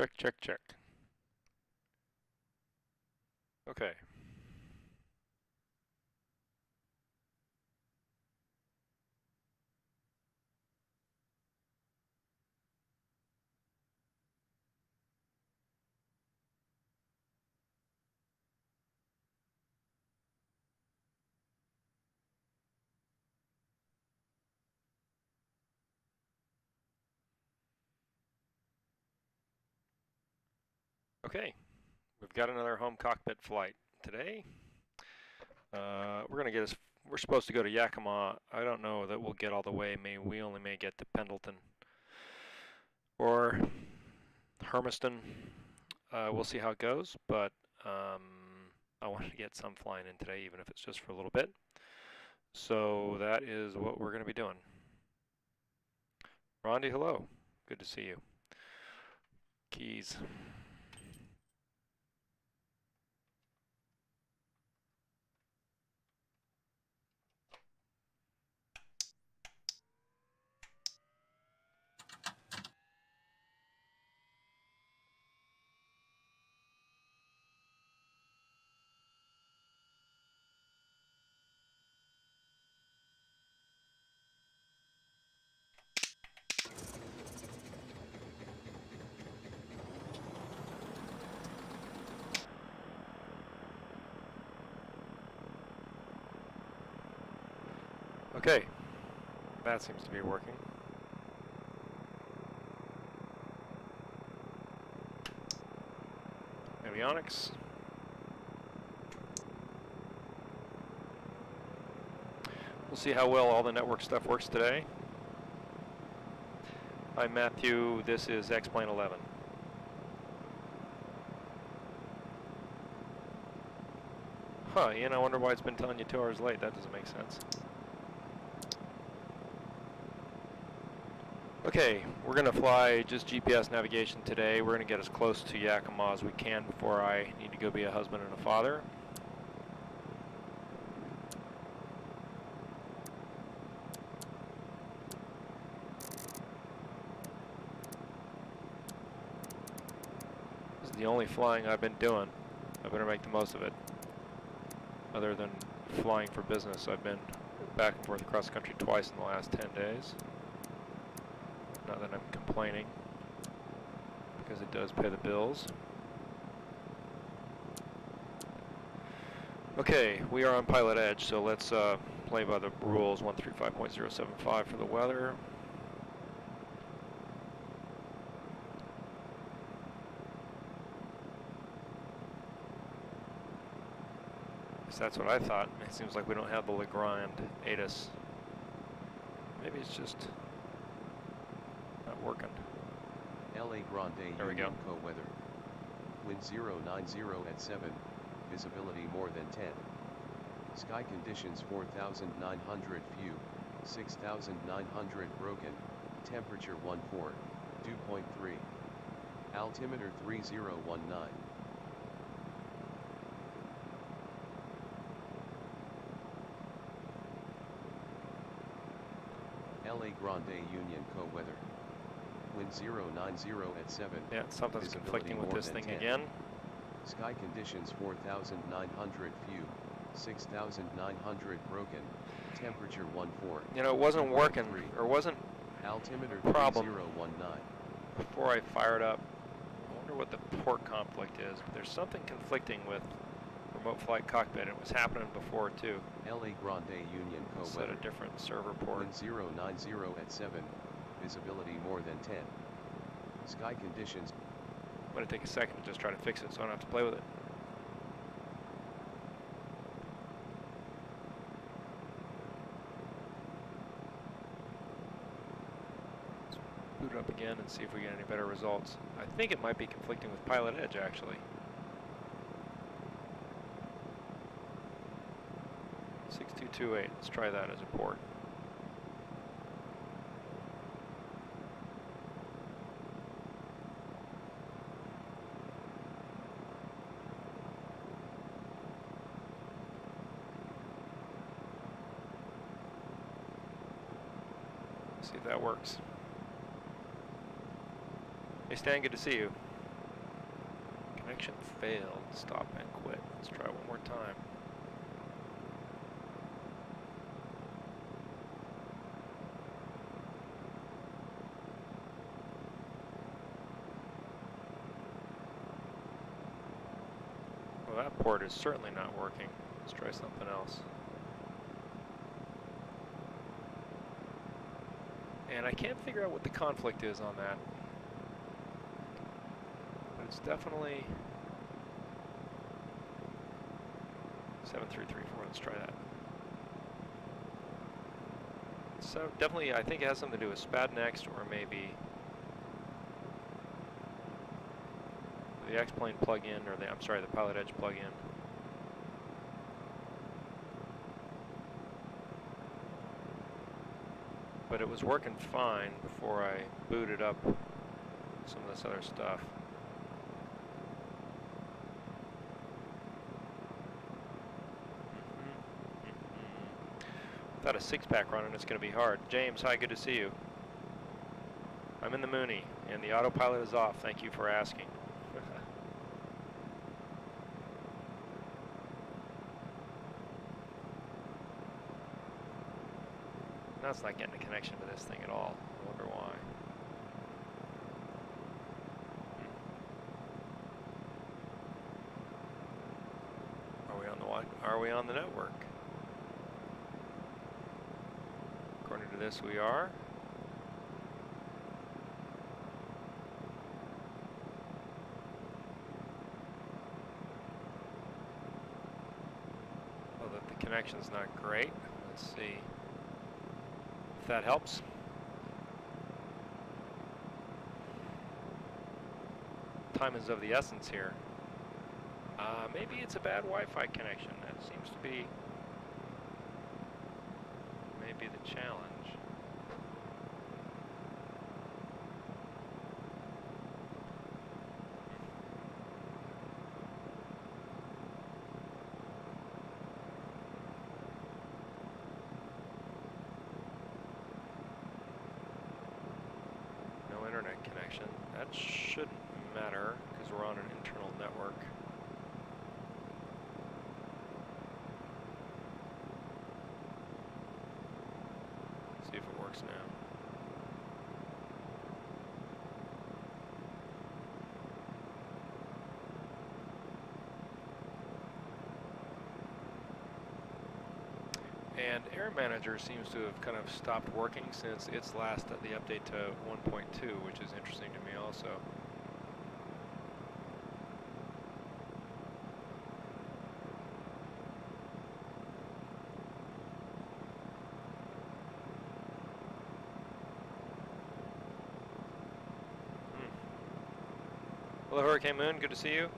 Check, check, check. Okay. Okay, we've got another home cockpit flight today. We're supposed to go to Yakima. I don't know that we'll get all the way. We only may get to Pendleton or Hermiston. We'll see how it goes, but I wanted to get some flying in today, even if it's just for a little bit. So that is what we're going to be doing. Rondi, hello. Good to see you. Keys. Okay, that seems to be working. Avionics. We'll see how well all the network stuff works today. Hi Matthew, this is X-Plane 11. Huh, Ian, I wonder why it's been telling you 2 hours late. That doesn't make sense. Okay, we're going to fly just GPS navigation today. We're going to get as close to Yakima as we can before I need to go be a husband and a father. This is the only flying I've been doing. I better make the most of it. Other than flying for business, I've been back and forth across the country twice in the last 10 days. Not that I'm complaining, because it does pay the bills. Okay, we are on pilot edge, so let's play by the rules. 135.075 for the weather. So that's what I thought. It seems like we don't have the LaGrande ATIS. Maybe it's just not working. LaGrande there we go. Co-weather. Wind 090 at 7, visibility more than 10. Sky conditions 4,900 few, 6,900 broken, temperature 14, 2.3. Altimeter 3019. LaGrande Union Co-weather. Wind 090 at 7. Yeah, something's conflicting with this thing 10. again. Sky conditions 4,900 few, 6,900 broken, temperature 14. You know, it wasn't working, or wasn't altimeter problem 3019. Before I fired up. I wonder what the port conflict is, but there's something conflicting with remote flight cockpit. It was happening before too. LaGrande Union Co-weather. Set a different server port. Wind 090 at 7, visibility more than 10. Sky conditions. I'm going to take a second to just try to fix it so I don't have to play with it. Let's boot it up again and see if we get any better results. I think it might be conflicting with Pilot Edge actually. 6228, let's try that as a port. See if that works. Hey Stan, good to see you. Connection failed. Stop and quit. Let's try one more time. Well, that port is certainly not working. Let's try something else. And I can't figure out what the conflict is on that. But it's definitely 7334. Let's try that. So definitely, I think it has something to do with SPAD next, or maybe the X-plane plug-in, or the, I'm sorry, the Pilot Edge plug-in. But it was working fine before I booted up some of this other stuff. Without a six-pack running, it's going to be hard. James, hi, good to see you. I'm in the Mooney, and the autopilot is off. Thank you for asking. Now it's not getting a connection to this thing at all. I wonder why. Are we on the what? Are we on the network? According to this, we are. Well, the connection's not great. Let's see if that helps. Time is of the essence here. Maybe it's a bad Wi-Fi connection. That seems to be maybe the challenge. No internet connection. That shouldn't matter because we're on an internal network. See if it works now. And Air Manager seems to have kind of stopped working since its last, the update to 1.2, which is interesting to me also. Hello, Hurricane Moon. Good to see you.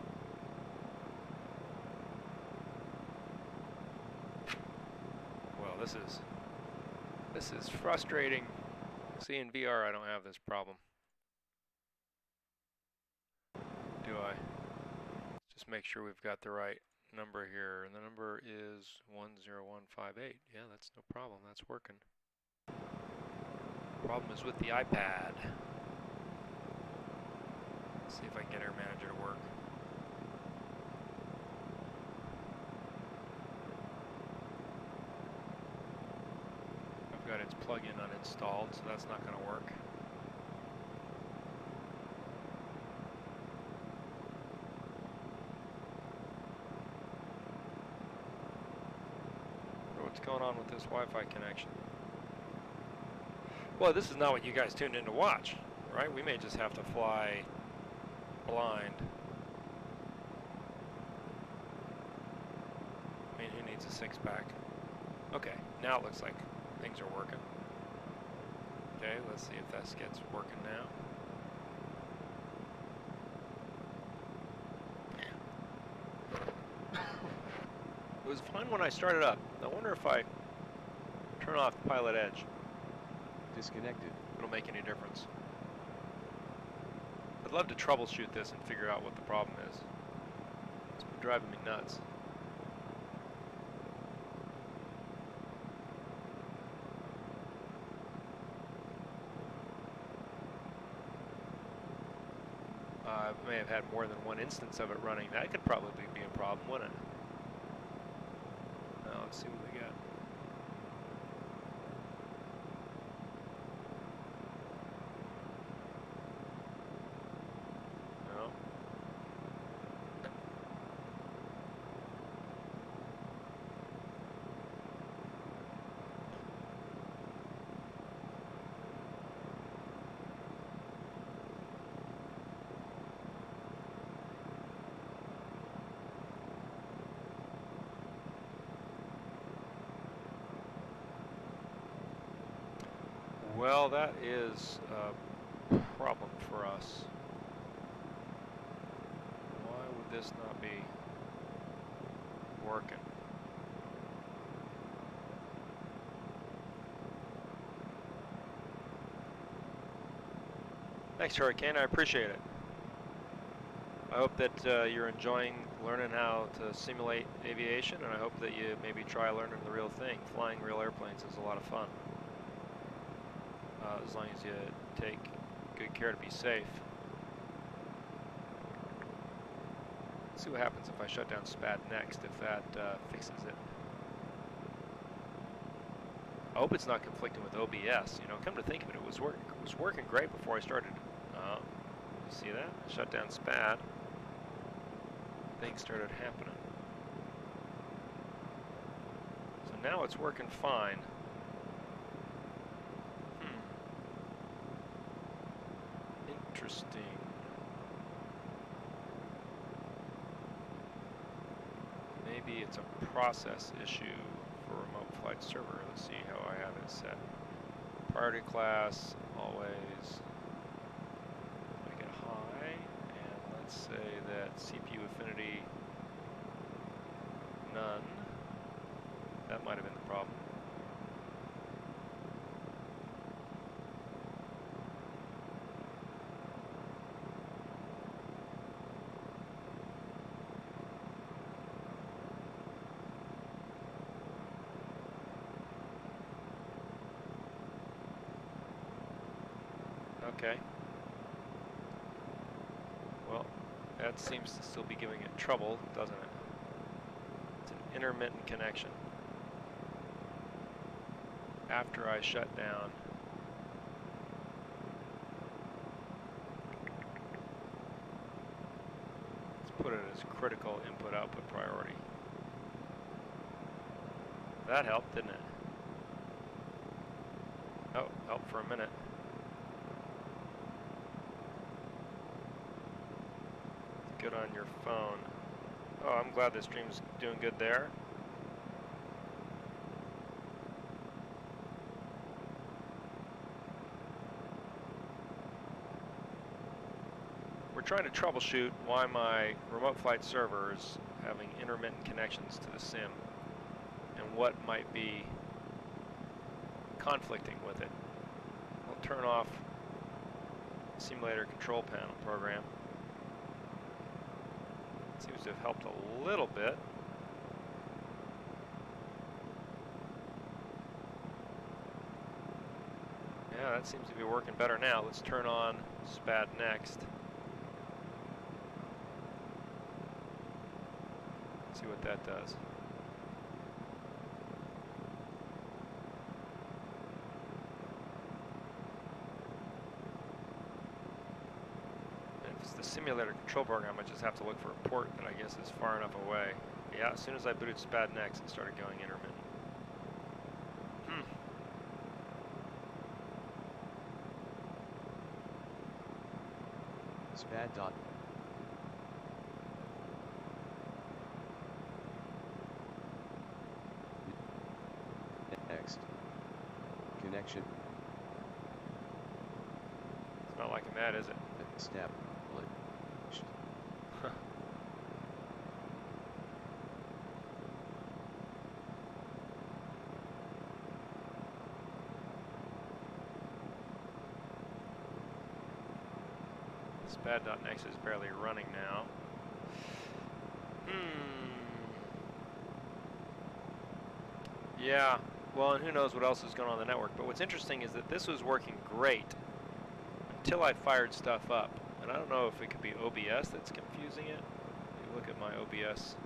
Well, this is frustrating. See, in VR, I don't have this problem. Do I? Just make sure we've got the right number here, and the number is 10158. Yeah, that's no problem. That's working. Problem is with the iPad. See if I can get Air Manager to work. I've got its plug-in uninstalled, so that's not going to work. What's going on with this Wi-Fi connection? Well, this is not what you guys tuned in to watch, right? We may just have to fly blind. I mean, who needs a six-pack? Okay, now it looks like things are working. Okay, let's see if this gets working now. It was fine when I started up. I wonder if I turn off Pilot Edge. Disconnected. It'll make any difference. I'd love to troubleshoot this and figure out what the problem is. It's been driving me nuts. I may have had more than one instance of it running. That could probably be a problem, wouldn't it? Now, let's see what we got. No. Well, that is a problem for us. Why would this not be working? Thanks, Hurricane. I appreciate it. I hope that you're enjoying learning how to simulate aviation, and I hope that you maybe try learning the real thing. Flying real airplanes is a lot of fun. As long as you take good care to be safe. Let's see what happens if I shut down SPAD next, if that fixes it. I hope it's not conflicting with OBS. You know, come to think of it, it was working great before I started. You see that? I shut down SPAD. Things started happening. So now it's working fine. Interesting. Maybe it's a process issue for remote flight server. Let's see how I have it set. Priority class, always make it high, and let's say that CPU affinity, none. That might have been the problem. Okay. Well, that seems to still be giving it trouble, doesn't it? It's an intermittent connection. After I shut down. Let's put it as critical input-output priority. That helped, didn't it? Oh, helped for a minute. Good on your phone. Oh, I'm glad the stream's doing good there. We're trying to troubleshoot why my remote flight server is having intermittent connections to the sim and what might be conflicting with it. I'll turn off simulator control panel program. Seems to have helped a little bit. Yeah, that seems to be working better now. Let's turn on SPAD next. See what that does. The simulator control program, I just have to look for a port that I guess is far enough away. Yeah, as soon as I booted SPAD next, it started going intermittent. SPAD dot. Next. Connection. It's not like I'm mad, is it? Step. SPAD.next is barely running now. Yeah, well, and who knows what else is going on in the network. But what's interesting is that this was working great until I fired stuff up. And I don't know if it could be OBS that's confusing it. If you look at my OBS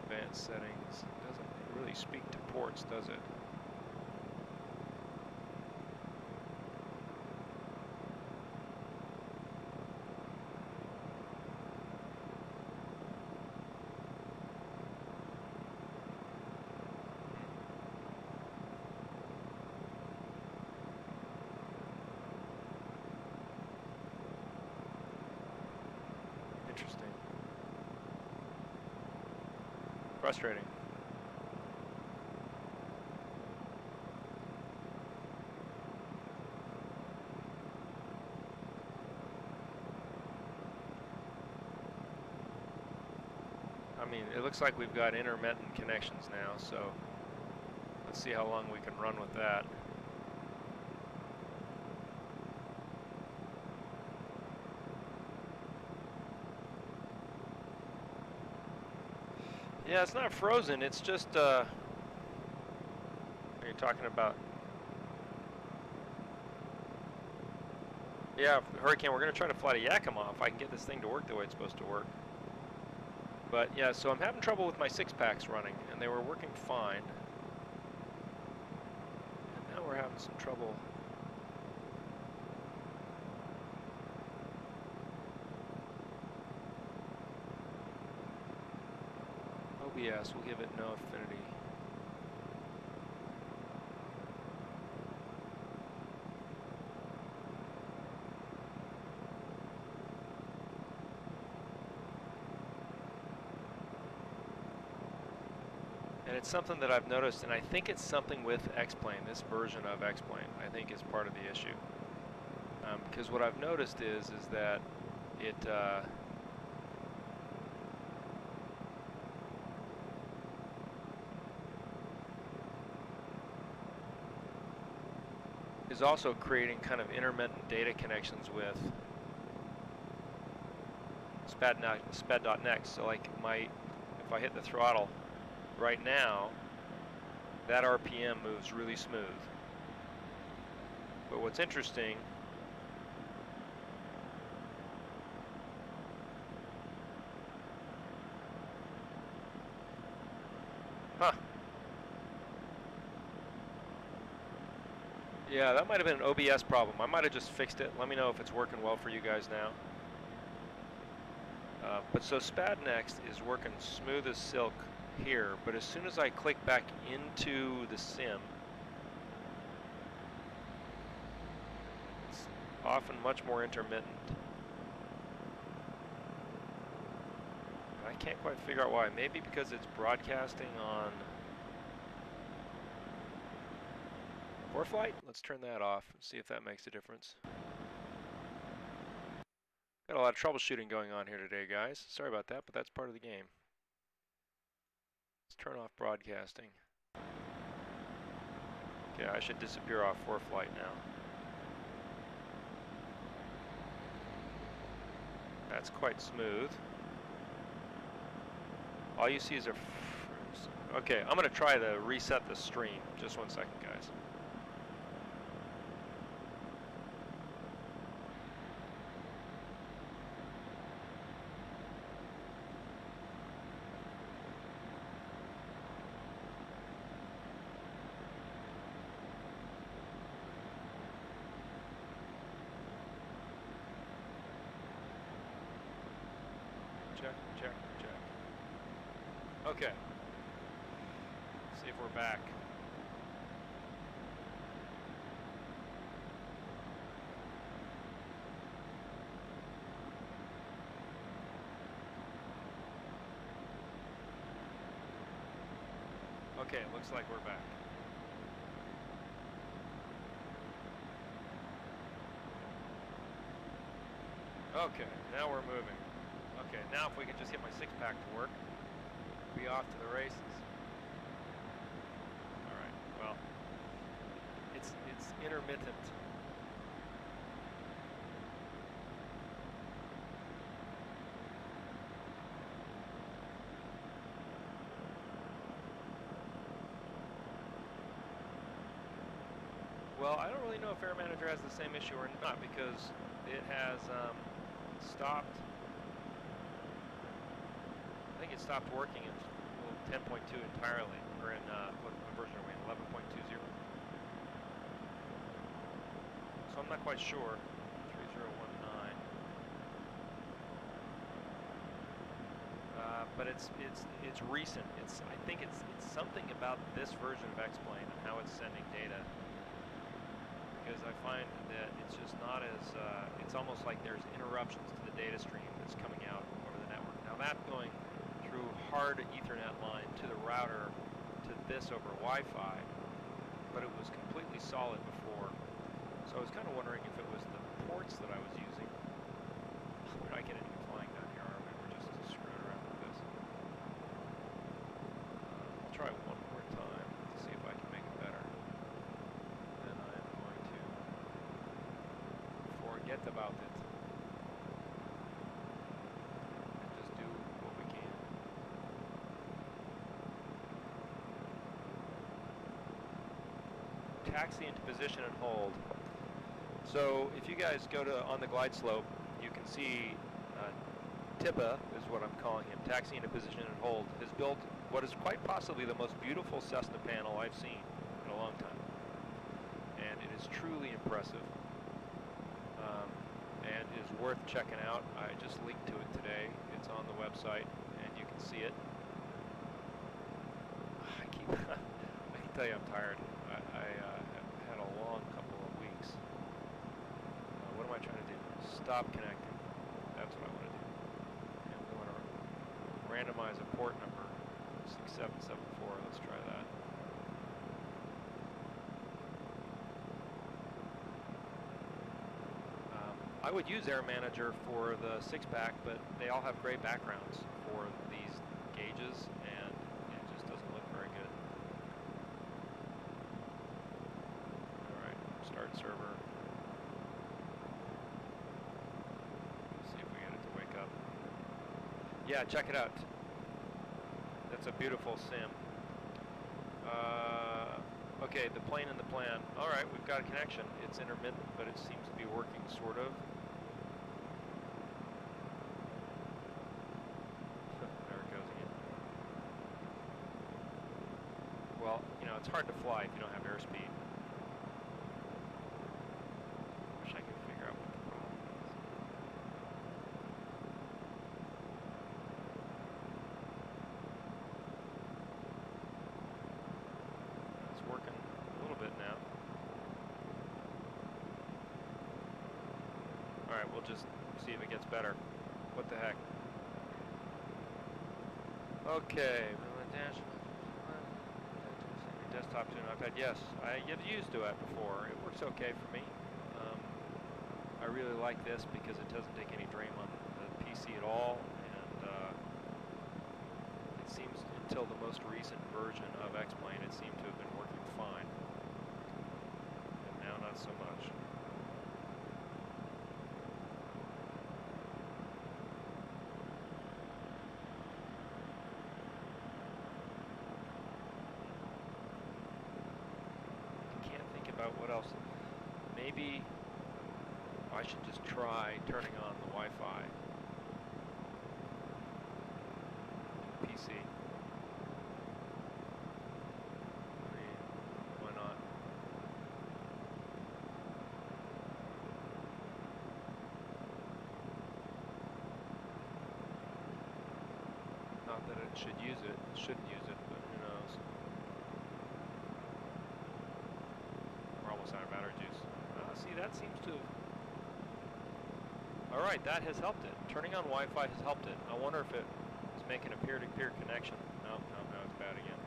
advanced settings, it doesn't really speak to ports, does it? Interesting. Frustrating. I mean, it looks like we've got intermittent connections now, so let's see how long we can run with that. Yeah, it's not frozen, it's just, are you talking about? Yeah, Hurricane, we're going to try to fly to Yakima if I can get this thing to work the way it's supposed to work. But yeah, so I'm having trouble with my 6-packs running, and they were working fine. And now we're having some trouble. OBS, we'll give it no affinity. And it's something that I've noticed, and I think it's something with X-Plane, this version of X-Plane, I think is part of the issue. Because what I've noticed is that it, is also creating kind of intermittent data connections with spad.next. So like if I hit the throttle right now, that RPM moves really smooth. But what's interesting, yeah, that might have been an OBS problem. I might have just fixed it. Let me know if it's working well for you guys now. But so SPAD Next is working smooth as silk here, but as soon as I click back into the sim, it's often much more intermittent. And I can't quite figure out why. Maybe because it's broadcasting on ForeFlight? Let's turn that off and see if that makes a difference. Got a lot of troubleshooting going on here today, guys. Sorry about that, but that's part of the game. Let's turn off broadcasting. Okay, I should disappear off ForeFlight now. That's quite smooth. All you see is a... Okay, I'm going to try to reset the stream. Just 1 second, guys. Check, check, check. Okay. Let's see if we're back. Okay, looks like we're back. Okay, now we're moving. Okay, now if we can just get my 6-pack to work, we'll be off to the races. All right, well, it's intermittent. Well, I don't really know if Air Manager has the same issue or not, because it has stopped. I think it stopped working in 10.2 entirely, or in what version are we in? 11.20. So I'm not quite sure. 3019. But it's recent. I think it's something about this version of X-Plane and how it's sending data. Because I find that it's just not as, it's almost like there's interruptions to the data stream that's coming out over the network. Now that going through hard Ethernet line to the router to this over Wi-Fi, but it was completely solid before. So I was kind of wondering if it was the ports that I was using. We're not getting any flying down here, are we? We're just screwing around with this. I'll try one more time to see if I can make it better. Then I am going to forget about it and just do what we can. Taxi into position and hold. So if you guys go to on the glide slope, you can see Tippa is what I'm calling him, taxi into position and hold, has built what is quite possibly the most beautiful Cessna panel I've seen in a long time. And it is truly impressive and is worth checking out. I just linked to it today. It's on the website and you can see it. I can tell you I'm tired. I have had a long couple of weeks. What am I trying to do? Stop connecting. That's what I want to do. And we want to randomize a port number 6774. Let's try that. I would use Air Manager for the 6-pack, but they all have gray backgrounds for these gauges, and it just doesn't look very good. All right, start server. See if we get it to wake up. Yeah, check it out. That's a beautiful sim. Okay, the plane and the plan. All right, we've got a connection. It's intermittent, but it seems to be working sort of. There it goes again. Well, you know, it's hard to fly if you don't have airspeed. Wish I could figure out what the problem is. It's working a little bit now. All right, we'll just see if it gets better. What the heck? Okay, desktop to an iPad. Yes, I have used it before. It works okay for me. I really like this because it doesn't take any drain on the PC at all, and it seems until the most recent version of X-Plane, it seemed to have been working fine, and now not so much. About what else? Maybe I should just try turning on the Wi-Fi PC. I mean, why not? Not that it should use it. It shouldn't use it, but who knows? Almost out of battery juice. See, that seems to have... All right, that has helped it. Turning on Wi-Fi has helped it. I wonder if it is making a peer-to-peer connection. No, it's bad again.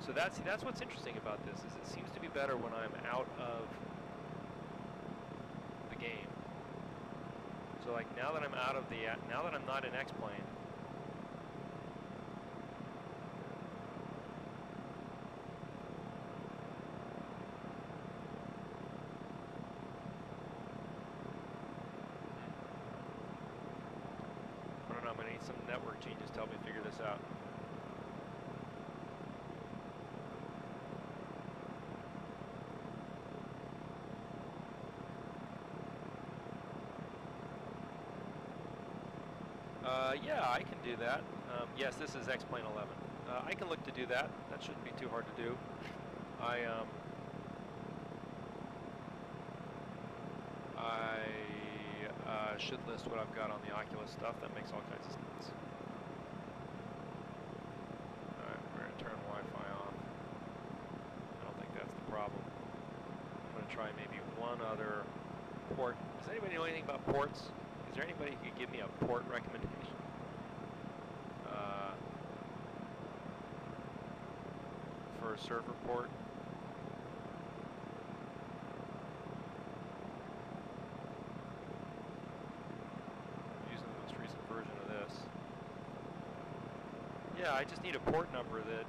So that's what's interesting about this, is it seems to be better when I'm out of the game. So like now that I'm out of the, now that I'm not in X-Plane, I'm going to need some network genius to help me figure this out. Yeah, I can do that. Yes, this is X-Plane 11. I can look to do that. That shouldn't be too hard to do. I should list what I've got on the Oculus stuff. That makes all kinds of sense. Alright, we're going to turn Wi-Fi off. I don't think that's the problem. I'm going to try maybe one other port. Does anybody know anything about ports? Is there anybody who could give me a port recommendation? For a server port? Yeah, I just need a port number that,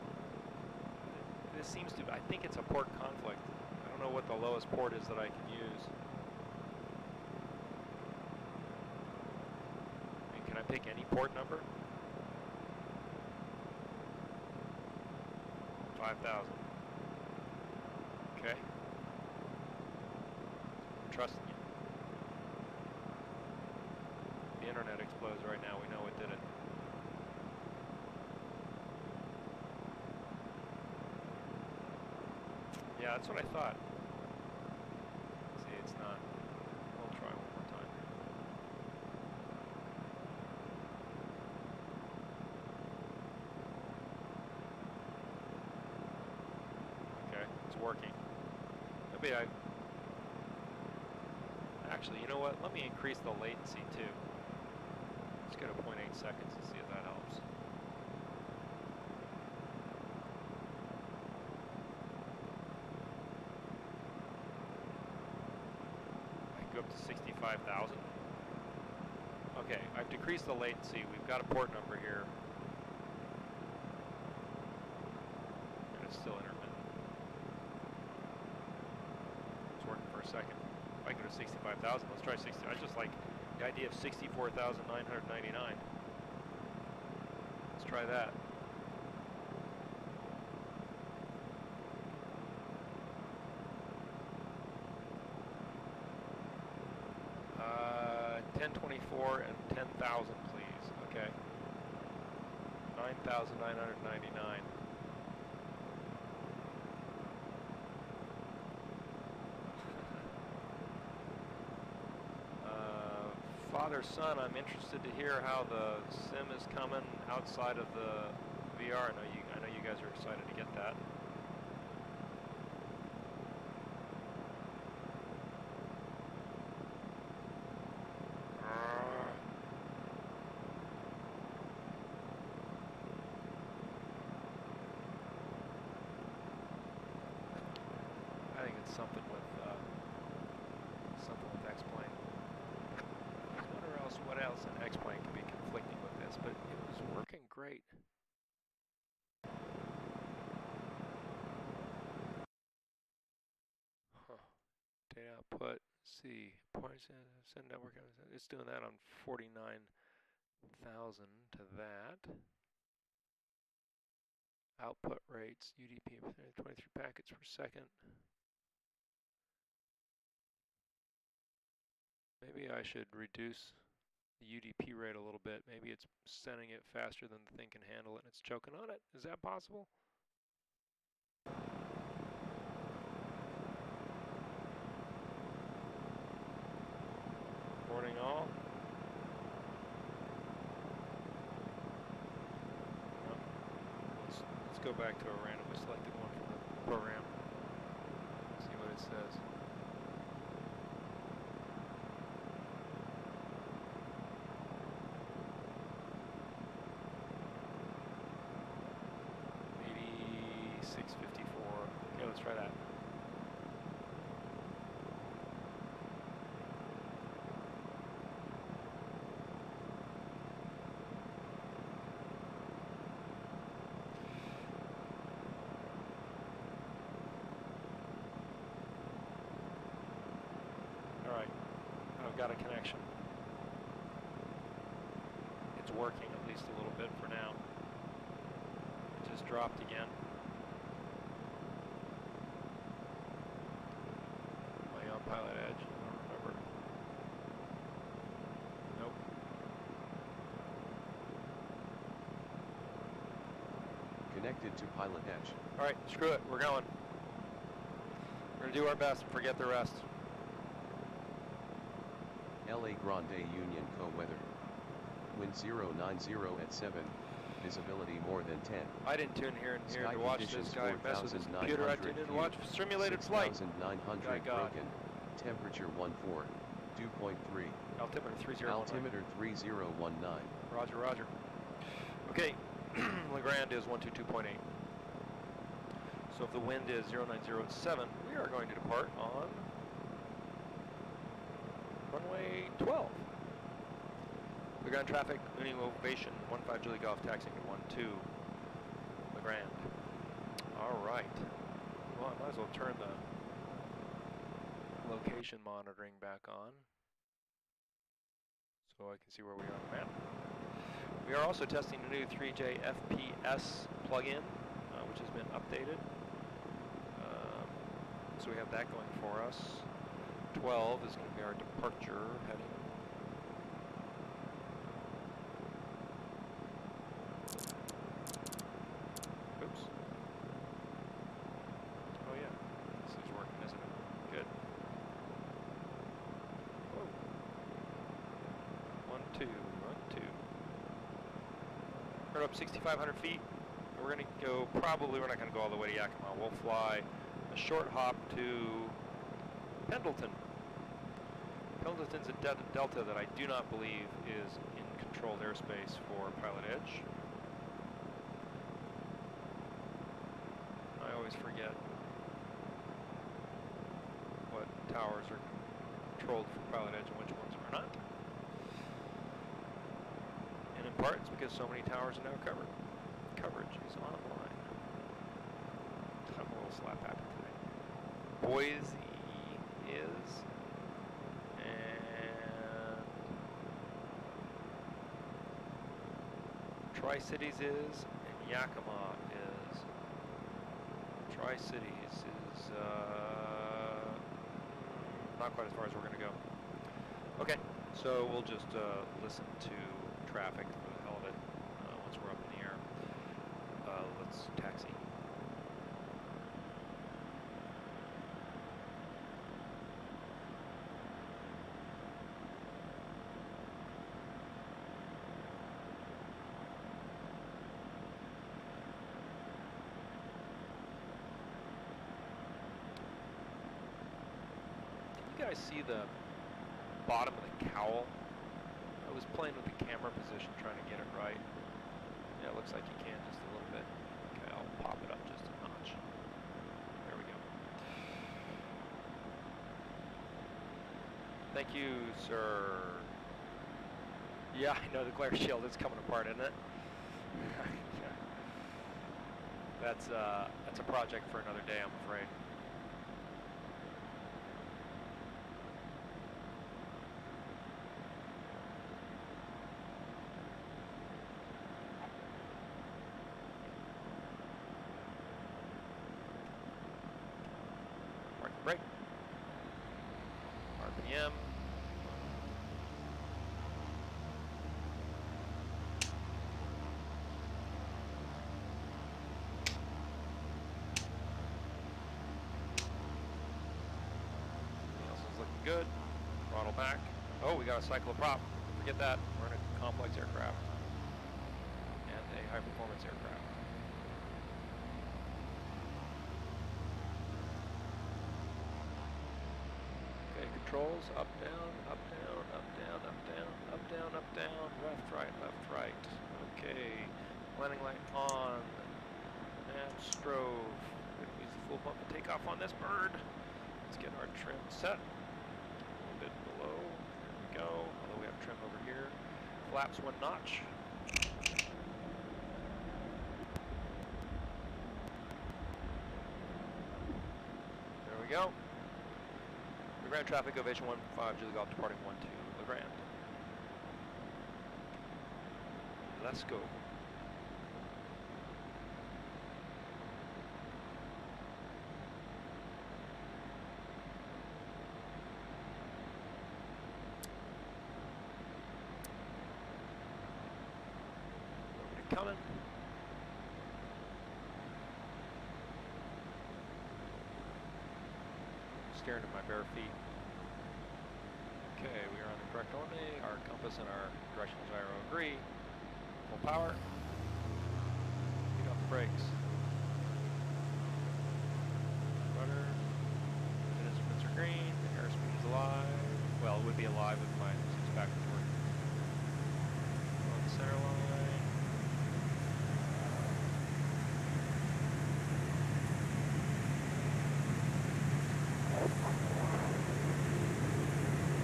this seems to, I think it's a port conflict. I don't know what the lowest port is that I can use. I mean, can I pick any port number? 5,000. Okay. I'm trusting you. The internet explodes right now, we know what did it. Yeah, that's what I thought. See, it's not. We'll try one more time. Okay, it's working. Maybe actually, you know what? Let me increase the latency too. Let's get a 0.8 seconds and see if that helps. Go up to 65,000. Okay, I've decreased the latency. We've got a port number here. And it's still intermittent. It's working for a second. If I go to 65,000, let's try 60. I just like the idea of 64,999. Let's try that. 1024 and 10,000, please. Okay. 9,999. Father, son, I'm interested to hear how the sim is coming outside of the VR. I know you guys are excited to get that. I think it's something with X-Plane. What else in X-Plane can be conflicting with this, but it was working great. Huh. Data output, C, points, send network, it's doing that on 49,000 to that. Output rates, UDP, 23 packets per second. Maybe I should reduce the UDP rate a little bit. Maybe it's sending it faster than the thing can handle it and it's choking on it. Is that possible? Morning all. No. Let's go back to a randomly selected one from the program. See what it says. Okay, let's try that. All right, I've got a connection. It's working at least a little bit for now. It just dropped again. Pilot Edge, I don't remember. Nope. Connected to pilot edge. All right, screw it. We're going. We're gonna do our best and forget the rest. LaGrande Union Co-weather. Wind 090 at 7. Visibility more than 10. I didn't tune here and here Sky to watch this guy mess with his computer. I tuned in to watch simulated flight. 6,900 broken. Temperature 14. Dew point 3. Altimeter 3019. Altimeter 3019. Roger, roger. Okay, LaGrande is 122.8. So if the wind is 090 we are going to depart on runway 12. LaGrande traffic, Mooney ovation, 15 Julie Golf, taxiing at 12 LaGrande. All right. Well, I might as well turn the location monitoring back on so I can see where we are on the map. We are also testing the new 3J FPS plugin, which has been updated. So we have that going for us. 12 is going to be our departure heading. Oops. Oh yeah, this is working, isn't it? Good. Whoa. 1, 2, 1, 2. We're up 6,500 feet. We're going to go, probably we're not going to go all the way to Yakima. We'll fly a short hop to Pendleton. Pendleton's a delta that I do not believe is in controlled airspace for pilot edge. I always forget what towers are controlled for pilot edge and which ones are not. And in part it's because so many towers are now covered. Coverage is online. I'm a little slap happy today. Boise is, and Tri-Cities is, and Yakima is. Tri-Cities is not quite as far as we're going to go. Okay, so we'll just listen to traffic for the hell of it once we're up in the air. Let's taxi. Can you guys see the bottom of the cowl? I was playing with the camera position trying to get it right. Yeah, it looks like you can just a little bit. Okay, I'll pop it up just a notch. There we go. Thank you, sir. Yeah, I know the glare shield is coming apart, isn't it? That's a project for another day, I'm afraid. Brake. RPM. Nelson's looking good. Throttle back. Oh, we got a cycle of prop. Forget that. We're in a complex aircraft and a high-performance aircraft. Controls, up, down, up, down, up, down, up, down, up, down, up, down, left, right. Okay, landing light on, and strove. We're going to use the full pump to take off on this bird. Let's get our trim set. A little bit below, there we go, although we have trim over here. Flaps 1 notch. There we go. LaGrande traffic, ovation 15, Julie Golf, departing 12, LaGrande. Let's go. Nobody coming. steering to my bare feet. Okay, we are on the correct only. Our compass and our directional gyro agree. Full power. Feet off the brakes. Rudder. The instruments are green. The airspeed is alive. Well, it would be alive if my six pack was working. On the center line.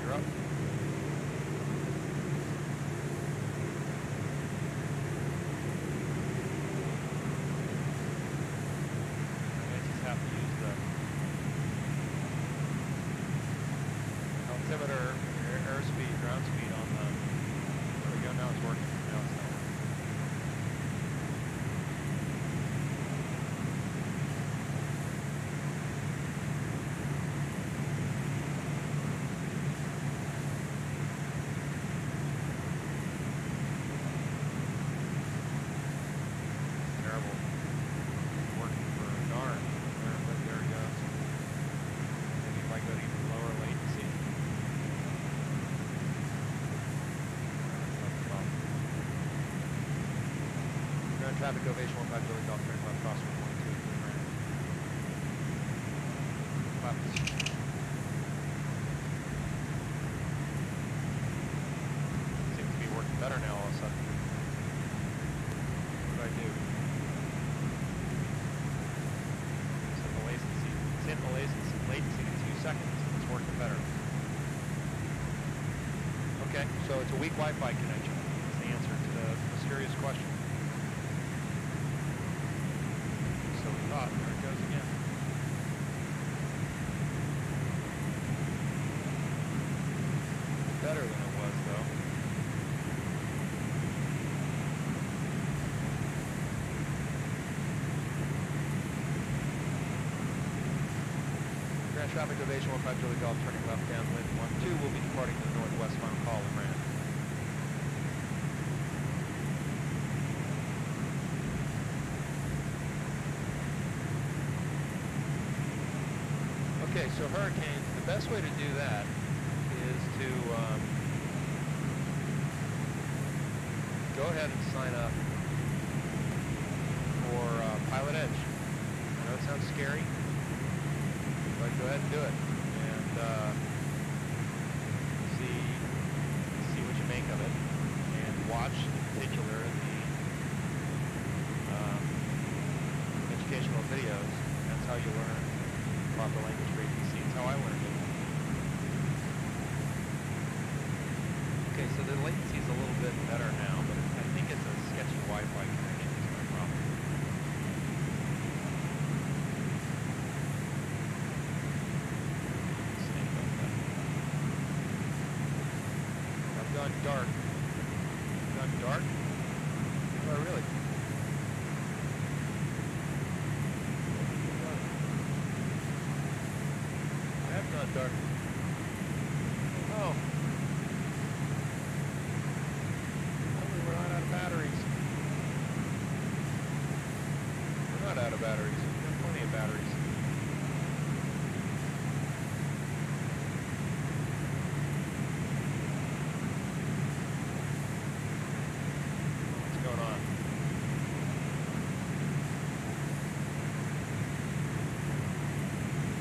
You're up. Altimeter, airspeed, ground speed on the, there we go, now it's working, now it's not working. Terrible, working for a darn, there it goes. Maybe if I go to even lower latency. Traffic ovation 15 Billy Golf turning left crosswind 22 at LaGrande. Left. Seems to be working better now all of a sudden. What do I do? Set the latency to 2 seconds. It's working better. Okay, so it's a weak Wi-Fi connection. That's the answer to the mysterious question. There it goes again. Better than it was, though. Grand traffic ovation 15 Julie Golf turning left downwind 12 will be departing to the northwest final call LaGrande. Okay, so hurricanes, the best way to do that is to go ahead and sign up for Pilot Edge. I know it sounds scary, but go ahead and do it and see what you make of it, and watch in particular the educational videos. That's how you learn proper language for ATC. It's how I learned it. Okay, so the latency is a little bit better now, but I think it's a sketchy Wi-Fi connection is my problem. I've gone dark. I've gone dark? Oh, really? Not dark. Oh. Hopefully we're not out of batteries. We're not out of batteries. We have plenty of batteries. What's going on?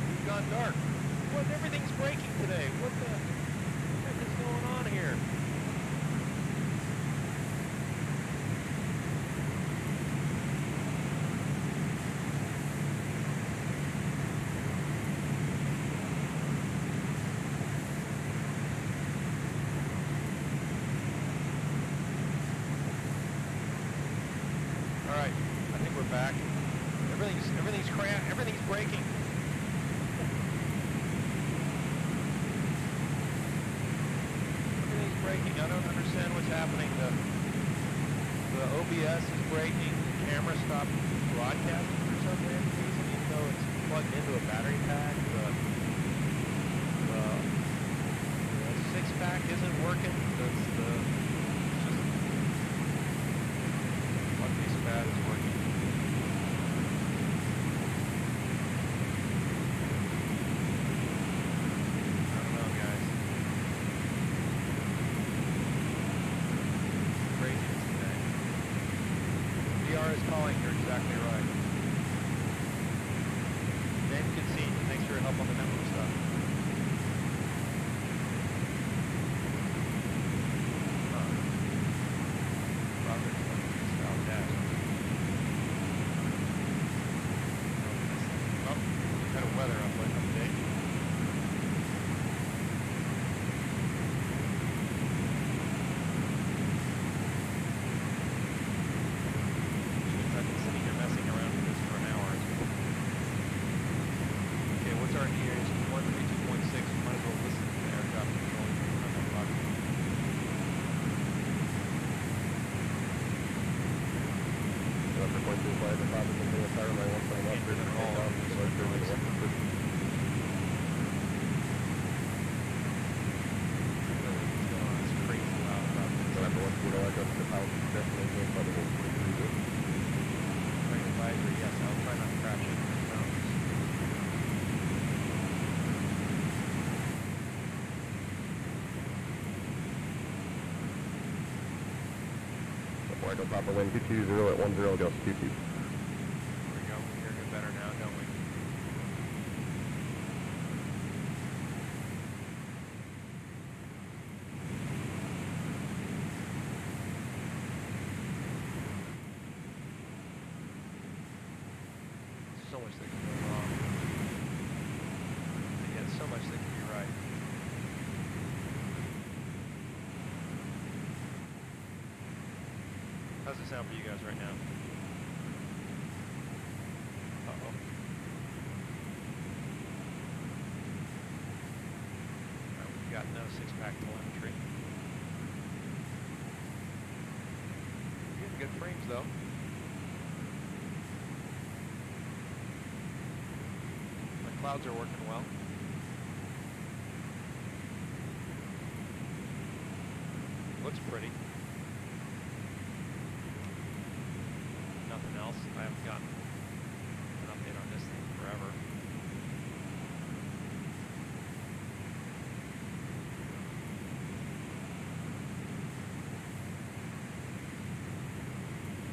We've gone dark. What? Everything's breaking today. What the heck is going on here? All right, I think we're back. Everything's breaking. Breaking. I don't understand what's happening. The OBS is breaking. The camera stopped broadcasting for some reason, even though it's plugged into a battery pack. The 6-pack isn't working. It's just one piece of pad is working. Papa wind 220 at 10, gust 22. There we go. We're hearing it better now, don't we? So much that can go wrong. And yet so much that can be right. How's it sound for you guys right now? Uh-oh. We've got no six-pack telemetry. We're getting good frames, though. My clouds are working well. Looks pretty. Nothing else. I haven't gotten an update on this thing forever.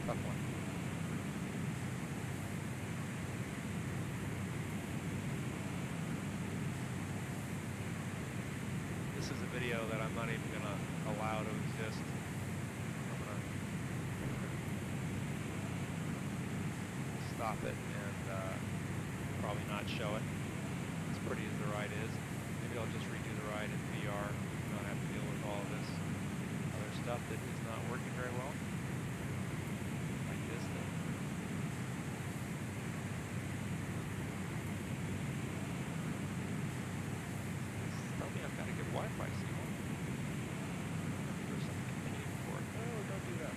Tough one. This is a video that I'm not even going to allow to exist. I'm going to stop it and probably not show it. As pretty as the ride is. Maybe I'll just redo the ride in VR. Not have to deal with all of this other stuff that is not working very well. Like this thing. Tell me I've got to get Wi-Fi signal. There's some Canadian for it. No, don't do that.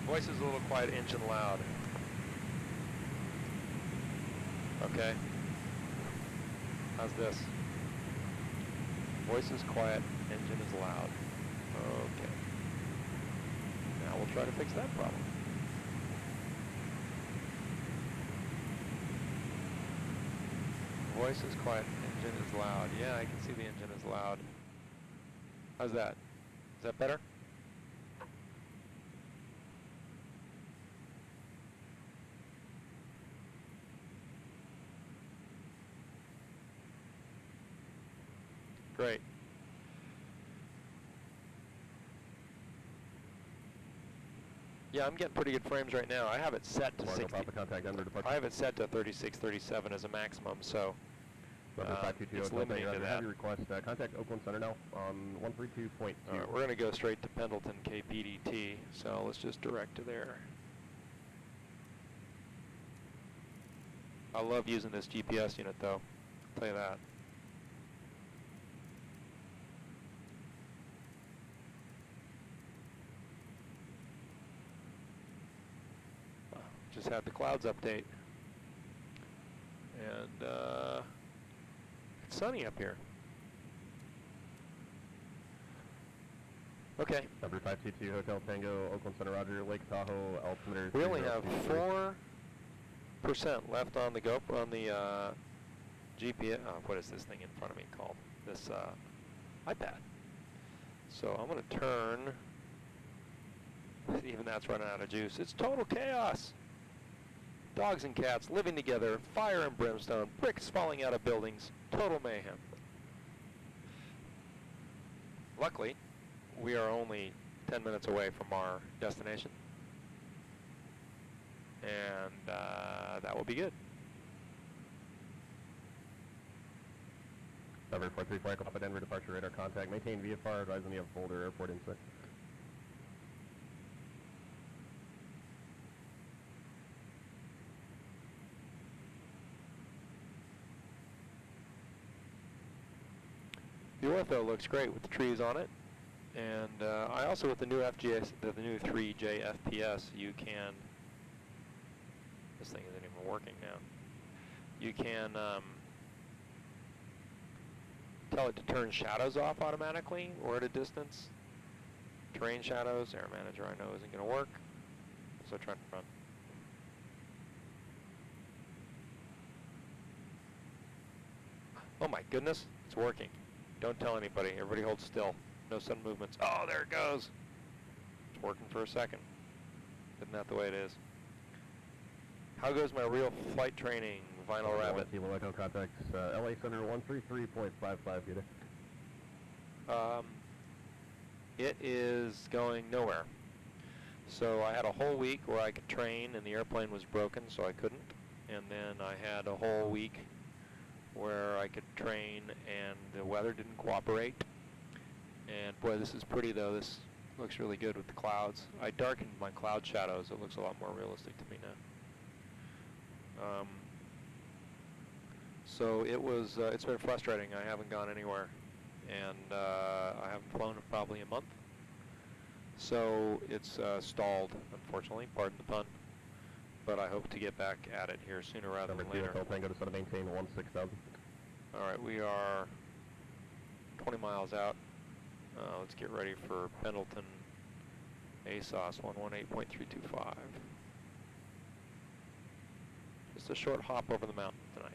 Voice is a little quiet, engine loud. Okay. How's this? Voice is quiet, engine is loud. Okay. Now we'll try to fix that problem. Voice is quiet, engine is loud. Yeah, I can see the engine is loud. How's that? Is that better? Great. Yeah, I'm getting pretty good frames right now. I have it set to 60. I have it set to 36, 37 as a maximum, so it's limiting to that. Request, contact Oakland Center now on 132.2. All right, we're going to go straight to Pendleton KPDT, so let's just direct to there. I love using this GPS unit, though. I'll tell you that. Just had the clouds update, and it's sunny up here. Okay. Number 522 Hotel Tango, Oakland Center, Roger, Lake Tahoe, altimeter. We only have 4% left on the GoPro, on the GPS. What is this thing in front of me called? This iPad. So I'm going to turn. Even that's running out of juice. It's total chaos. Dogs and cats living together, fire and brimstone, bricks falling out of buildings, total mayhem. Luckily, we are only 10 minutes away from our destination, and that will be good. Number 434, Cockpit, Denver, departure radar contact, maintain VFR, advise when you have folder, airport insight. The ortho looks great with the trees on it, and I also, with the new FGS, the new 3J FPS, you can. This thing isn't even working now. You can tell it to turn shadows off automatically or at a distance. Terrain shadows, air manager I know isn't going to work, so trying to run. Oh my goodness, it's working. Don't tell anybody, everybody hold still. No sudden movements. Oh, there it goes. It's working for a second. Isn't that the way it is? How goes my real flight training, Vinyl Rabbit? Kilo Echo contacts LA Center 133.55 unit. It is going nowhere. So I had a whole week where I could train and the airplane was broken, so I couldn't. And then I had a whole week where I could train and the weather didn't cooperate. And boy, this is pretty though. This looks really good with the clouds. I darkened my cloud shadows. It looks a lot more realistic to me now. So it was, it's been frustrating. I haven't gone anywhere. And I haven't flown in probably a month. So it's stalled, unfortunately, pardon the pun. But I hope to get back at it here sooner rather than later. Tango to set a maintain 16,000. Alright, we are 20 miles out. Let's get ready for Pendleton ASOS 118.325. Just a short hop over the mountain tonight.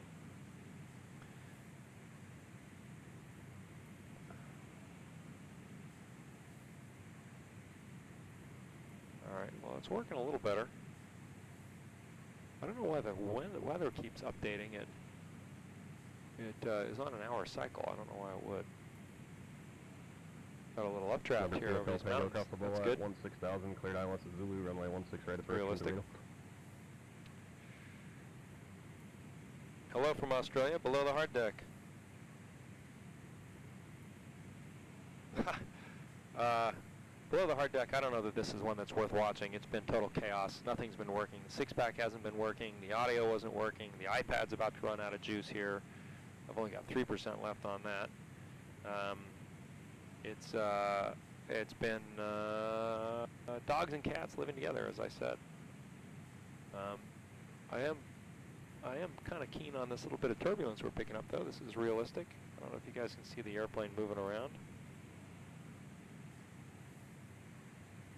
Alright, well it's working a little better. I don't know why the weather keeps updating it. It is on an hour cycle. I don't know why it would. Got a little updraft here over these mountains. That's good. 16,000, cleared ILS at Zulu, runway 16 right at realistic. Hello from Australia, below the hard deck. Below the hard deck, I don't know that this is one that's worth watching. It's been total chaos. Nothing's been working. The six-pack hasn't been working. The audio wasn't working. The iPad's about to run out of juice here. I've only got 3% left on that. It's been dogs and cats living together, as I said. I am kind of keen on this little bit of turbulence we're picking up, though. This is realistic. I don't know if you guys can see the airplane moving around.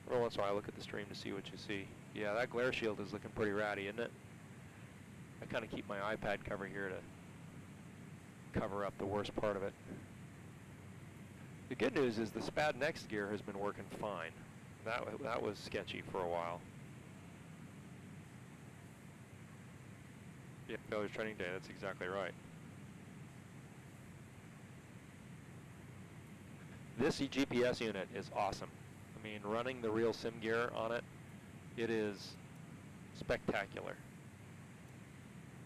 Every once in a while I look at the stream to see what you see. Yeah, that glare shield is looking pretty ratty, isn't it? I kind of keep my iPad cover here to cover up the worst part of it. The good news is the SPAD next gear has been working fine. That was sketchy for a while. Yeah, failures training day, that's exactly right. This GPS unit is awesome. I mean, running the real sim gear on it, it is spectacular.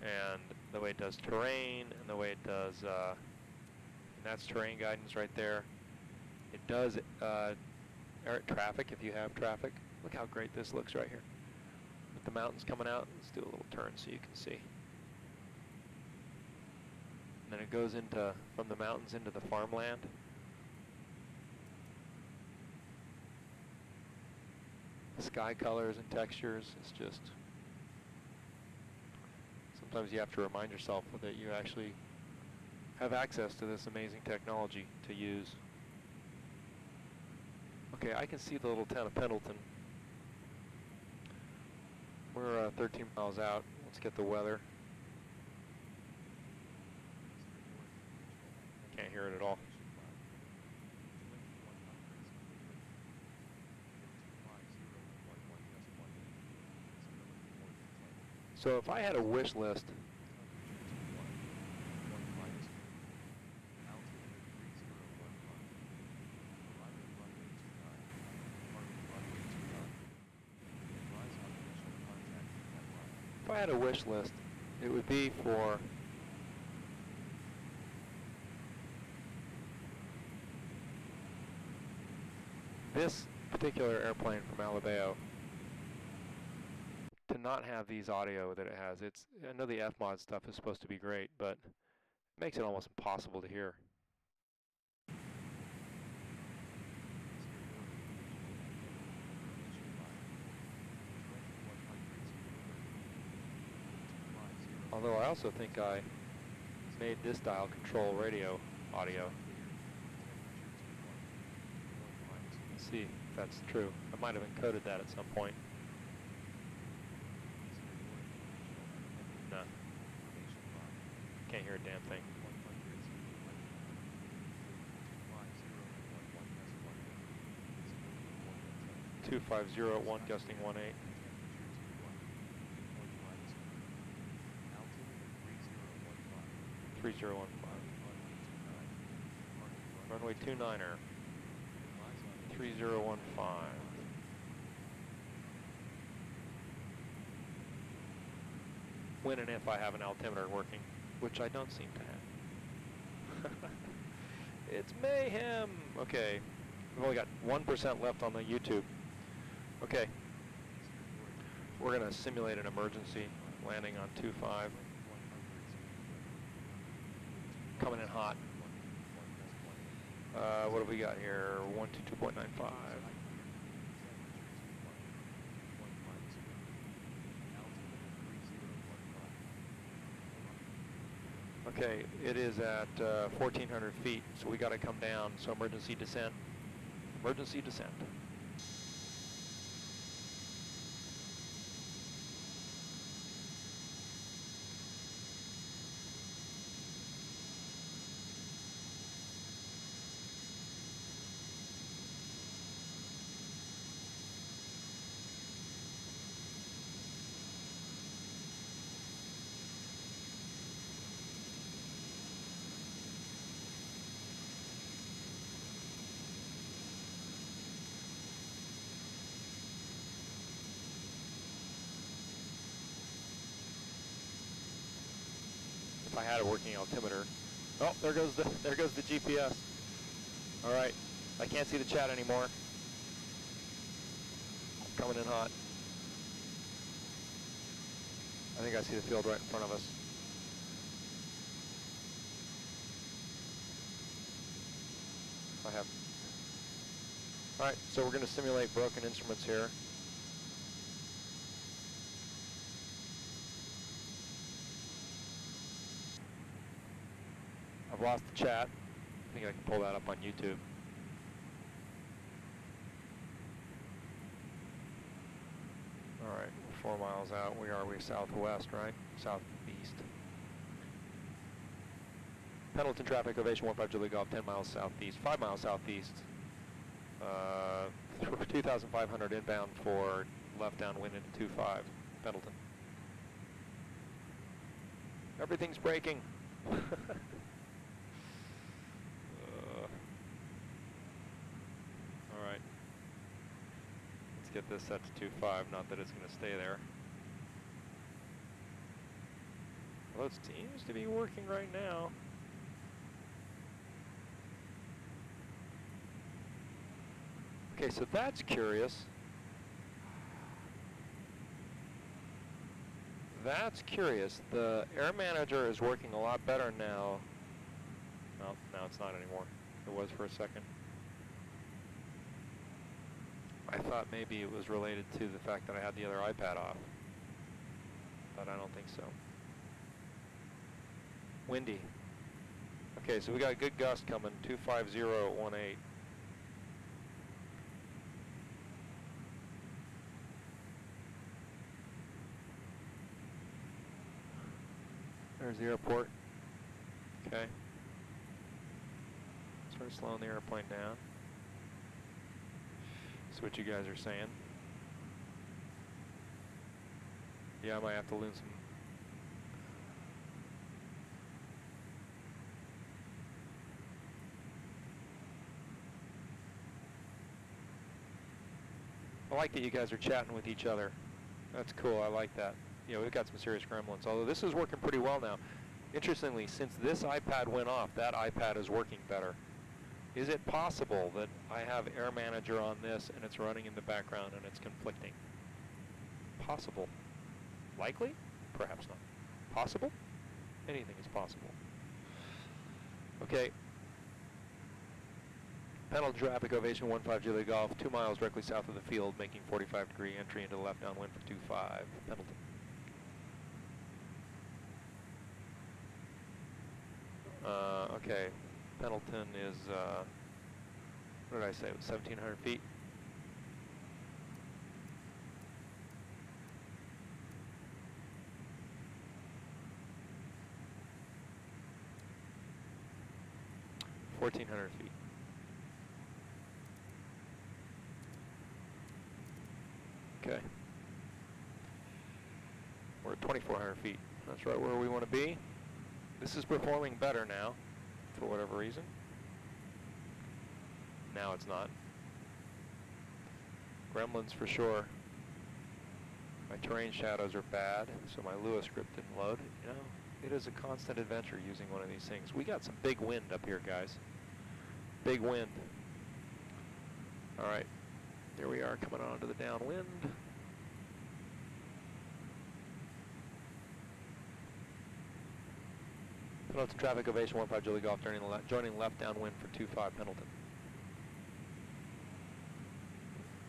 And the way it does terrain, and the way it does, and that's terrain guidance right there. It does traffic if you have traffic. Look how great this looks right here. With the mountains coming out, let's do a little turn so you can see. And then it goes into, from the mountains into the farmland. Sky colors and textures, it's just, sometimes you have to remind yourself that you actually have access to this amazing technology to use. Okay, I can see the little town of Pendleton. We're 13 miles out. Let's get the weather. Can't hear it at all. So if I had a wish list, it would be for this particular airplane from Alabama to not have these audio that it has. I know the F-mod stuff is supposed to be great, but it makes it almost impossible to hear. Although I also think I made this dial control radio audio. Let's see if that's true. I might have encoded that at some point. No. Can't hear a damn thing. 2501 gusting 18. Three 015. Runway 29er. 3015. When and if I have an altimeter working, which I don't seem to have. It's mayhem! Okay, we've only got 1% left on the YouTube. Okay, we're gonna simulate an emergency landing on 25. Coming in hot. What have we got here? 122.95. Okay, it is at 1,400 feet, so we got to come down. So emergency descent. Emergency descent. If I had a working altimeter. Oh, there goes the GPS. All right, I can't see the chat anymore. Coming in hot. I think I see the field right in front of us. I have. All right, so we're going to simulate broken instruments here. I've lost the chat. I think I can pull that up on YouTube. All right, 4 miles out. We southwest, right? Southeast. Pendleton traffic, ovation 15 Julie Golf, 10 miles southeast, 5 miles southeast. 2,500 inbound for left downwind into 25, Pendleton. Everything's breaking. Alright. Let's get this set to 25, not that it's going to stay there. Well, it seems to be working right now. Okay, so that's curious. That's curious. The air manager is working a lot better now. No, now it's not anymore. It was for a second. I thought maybe it was related to the fact that I had the other iPad off. But I don't think so. Windy. Okay, so we got a good gust coming, 25018. There's the airport. Okay. Start slowing the airplane down. That's what you guys are saying. Yeah, I might have to lose some. I like that you guys are chatting with each other. That's cool, I like that. You know, we've got some serious gremlins, although this is working pretty well now. Interestingly, since this iPad went off, that iPad is working better. Is it possible that I have Air Manager on this and it's running in the background and it's conflicting? Possible. Likely? Perhaps not. Possible? Anything is possible. Okay. Pendleton traffic, ovation 15 Julie Golf, 2 miles directly south of the field, making 45-degree entry into the left downwind for 25, Pendleton. Okay, Pendleton is, what did I say, it was 1,700 feet? $1,400 feet. Okay. We're at 2,400 feet. That's right where we want to be. This is performing better now, for whatever reason. Now it's not. Gremlins for sure. My terrain shadows are bad, so my Lewis script didn't load. You know, it is a constant adventure using one of these things. We got some big wind up here, guys. Big wind. All right, here we are coming on to the downwind. Pendleton traffic ovation 15 Julie Golf joining left downwind for 25 Pendleton.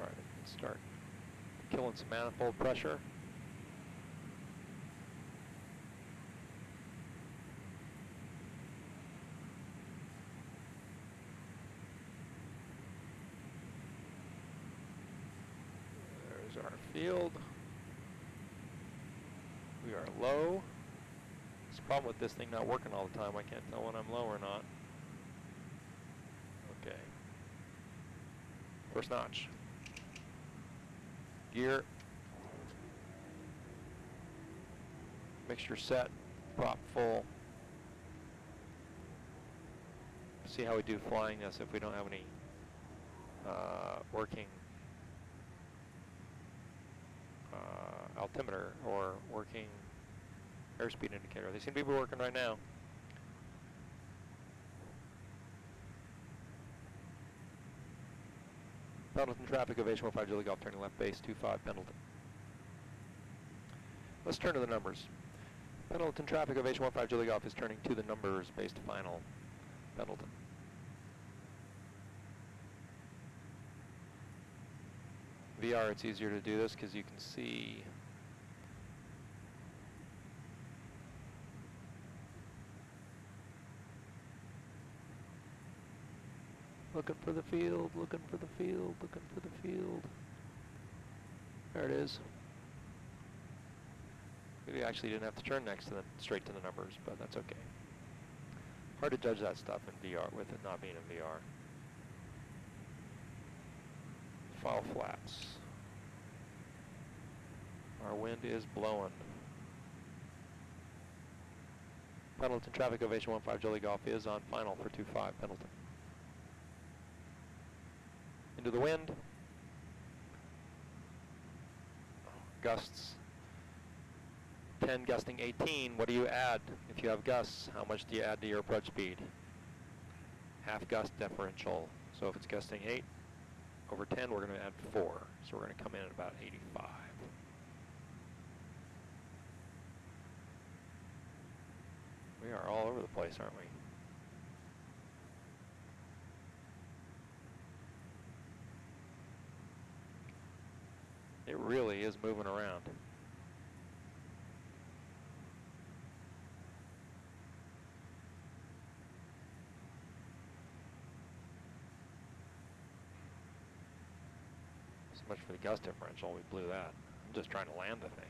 All right, let's start killing some manifold pressure. There's our field. We are low. There's a problem with this thing not working all the time. I can't tell when I'm low or not. Okay. First notch. Gear. Mixture set. Prop full. See how we do flying this if we don't have any working altimeter or working airspeed indicator. They seem to be working right now. Pendleton traffic ovation 15 Julie Golf turning left base 25 Pendleton. Let's turn to the numbers. Pendleton traffic ovation 15 Julie Golf is turning to the numbers base to final Pendleton. VR, it's easier to do this because you can see looking for the field, looking for the field, looking for the field. There it is. We actually didn't have to turn next to the, straight to the numbers, but that's okay. Hard to judge that stuff in VR with it not being in VR. File flaps. Our wind is blowing. Pendleton traffic ovation 15 Julie Golf is on final for 25 Pendleton. Into the wind. Gusts 10, gusting 18. What do you add if you have gusts? How much do you add to your approach speed? Half gust differential. So if it's gusting 8 over 10, we're going to add 4. So we're going to come in at about 85. We are all over the place, aren't we? It really is moving around. So much for the gust differential, we blew that. I'm just trying to land the thing.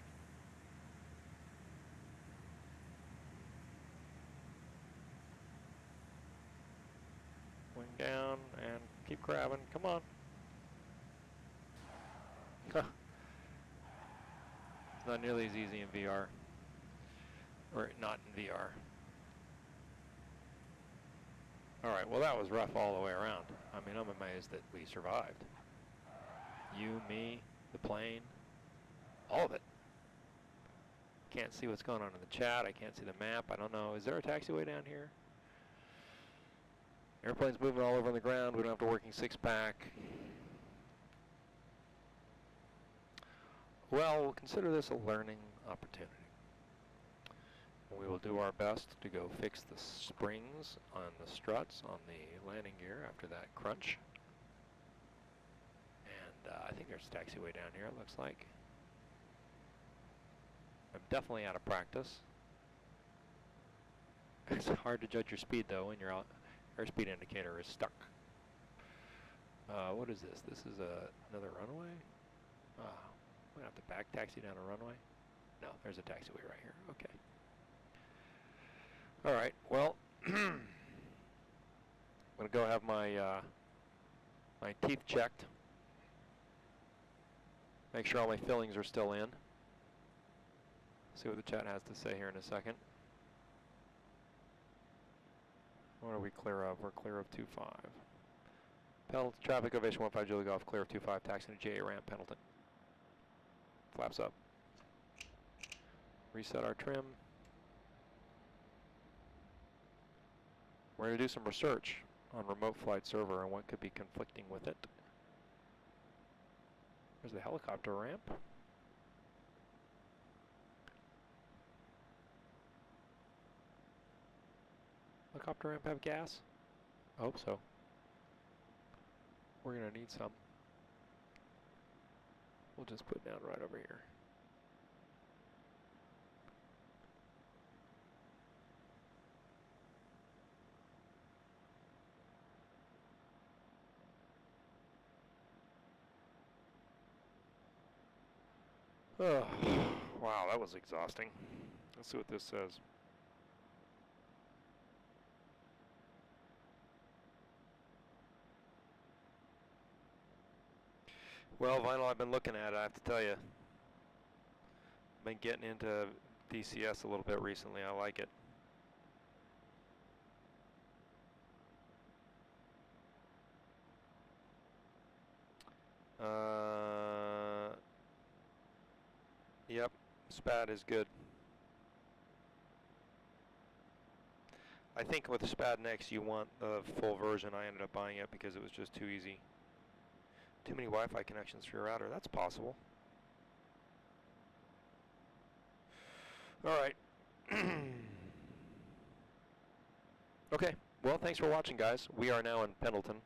Wing down and keep grabbing, come on. It's not nearly as easy in VR, or not in VR. All right, well that was rough all the way around. I mean, I'm amazed that we survived. You, me, the plane, all of it. Can't see what's going on in the chat. I can't see the map. I don't know. Is there a taxiway down here? Airplane's moving all over on the ground. We don't have to working six-pack. Well, we'll consider this a learning opportunity. We will do our best to go fix the springs on the struts on the landing gear after that crunch. And I think there's a taxiway down here, it looks like. I'm definitely out of practice. It's hard to judge your speed though when your airspeed indicator is stuck. What is this? This is another runway? We're gonna have to back taxi down a runway? No, there's a taxiway right here. Okay. All right. Well, I'm gonna go have my my teeth checked. Make sure all my fillings are still in. See what the chat has to say here in a second. What are we clear of? We're clear of 25. Pendleton, traffic ovation 15 Julie Golf, clear of 25, taxiing to GA ramp, Pendleton. Flaps up. Reset our trim. We're going to do some research on remote flight server and what could be conflicting with it. There's the helicopter ramp. Helicopter ramp have gas? I hope so. We're going to need some. We'll just put it down right over here. Oh, wow, that was exhausting. Let's see what this says. Well, Vinyl, I've been looking at it, I have to tell you. I've been getting into DCS a little bit recently. I like it. Yep, SPAD is good. I think with SPAD next you want the full version. I ended up buying it because it was just too easy. Too many Wi-Fi connections for your router. That's possible. All right. Okay. Well, thanks for watching, guys. We are now in Pendleton.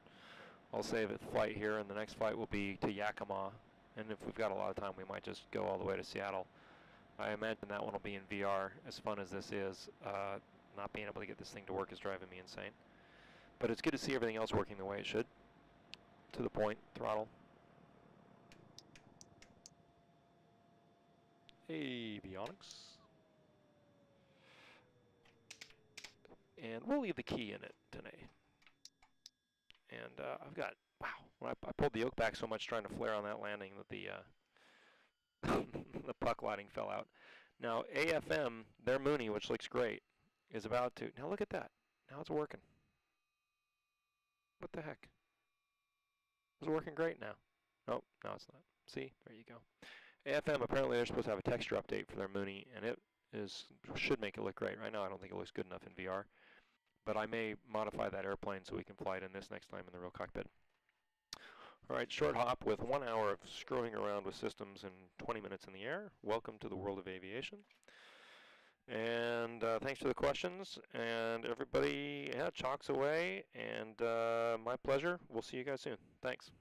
I'll save a flight here, and the next flight will be to Yakima. And if we've got a lot of time, we might just go all the way to Seattle. I imagine that one will be in VR. As fun as this is, not being able to get this thing to work is driving me insane. But it's good to see everything else working the way it should. To the point, throttle. Avionics. And we'll leave the key in it today. And I've got, wow, when I pulled the yoke back so much trying to flare on that landing that the the puck lighting fell out. Now AFM, their Mooney, which looks great, is about to, now look at that. Now it's working. What the heck? It's working great now. Nope, no it's not. See, there you go. AFM, apparently they're supposed to have a texture update for their Mooney, and it should make it look great. Right now I don't think it looks good enough in VR. But I may modify that airplane so we can fly it in this next time in the real cockpit. All right, short hop with 1 hour of screwing around with systems and 20 minutes in the air. Welcome to the world of aviation. And thanks for the questions. And everybody, yeah, chalks away. And my pleasure. We'll see you guys soon. Thanks.